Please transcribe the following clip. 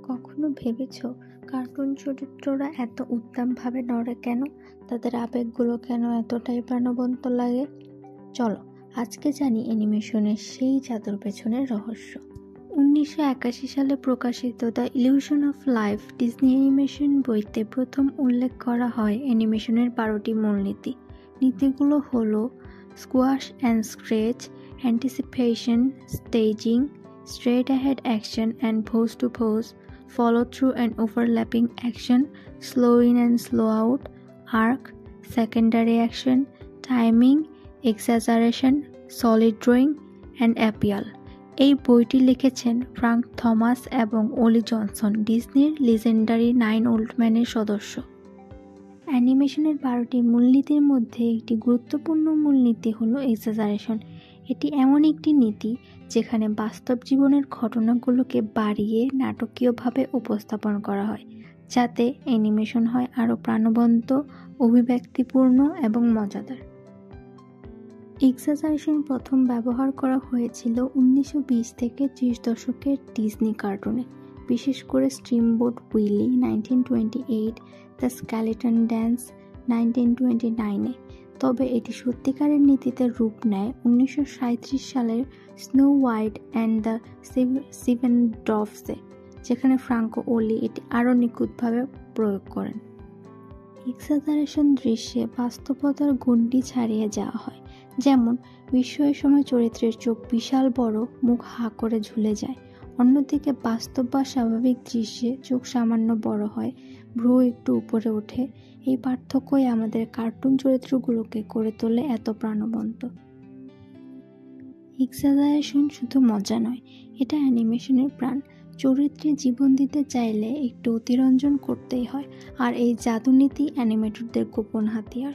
কখনো ভেবেছো কার্টুন চরিত্ররা এত উদ্দামভাবে নড়ে কেন? তাদের আবেগগুলো কেন এতটাই প্রাণবন্ত লাগে? চলো আজকে জানি অ্যানিমেশনের সেই জাদুর পেছনের রহস্য। 1981 সালে প্রকাশিত the illusion of life Disney animation বইতে প্রথম উল্লেখ করা হয় অ্যানিমেশনের 12টি মূলনীতি। নীতিগুলো হলো squash and scratch, anticipation, staging, straight ahead action and pose to pose, follow through and overlapping action, slow in and slow out, arc, secondary action, timing, exaggeration, solid drawing and appeal। এই বইটি লিখেছেন Frank Thomas এবং ওলি Johnson, ডিজনির legendary 9 ওল্ডম্যানের সদস্য। অ্যানিমেশনের 12টি মূলনীতির মধ্যে একটি গুরুত্বপূর্ণ মূলনীতি হলো এক্সাজারেশন। এটি এমন একটি নীতি যেখানে বাস্তব জীবনের ঘটনাগুলোকে বাড়িয়ে নাটকীয়ভাবে উপস্থাপন করা হয়, যাতে অ্যানিমেশন হয় আরও প্রাণবন্ত, অভিব্যক্তিপূর্ণ এবং মজাদার। এক্সাজারেশন প্রথম ব্যবহার করা হয়েছিল 1920 থেকে 30 দশকের ডিজনি কার্টুনে, বিশেষ করে Steamboat Willie 1928, the skeleton dance 1929-এ। তবে এটি সত্যিকারের নীতিতে রূপ নেয় 1937 সালের snow white and the seven ড্রফসে, যেখানে ফ্রাঙ্কো ওলি এটি আরও নিখুঁতভাবে প্রয়োগ করেন। এক্সাজারেশন দৃশ্যে বাস্তবতার গণ্ডি ছাড়িয়ে যাওয়া হয়, যেমন বিস্ময়ের সময় চরিত্রের চোখ বিশাল বড়, মুখ হাঁ করে ঝুলে যায়। অন্যদিকে বাস্তব বা স্বাভাবিক দৃশ্যে চোখ সামান্য বড় হয়, ভ্রু একটু উপরে ওঠে। এই পার্থক্যই আমাদের কার্টুন চরিত্রগুলোকে করে তোলে এত প্রাণবন্ত। এক্সাজারেশন শুধু মজা নয়, এটা অ্যানিমেশনের প্রাণ। চরিত্রে জীবন দিতে চাইলে একটু অতিরঞ্জন করতেই হয়, আর এই জাদুনীতি অ্যানিমেটরদের গোপন হাতিয়ার।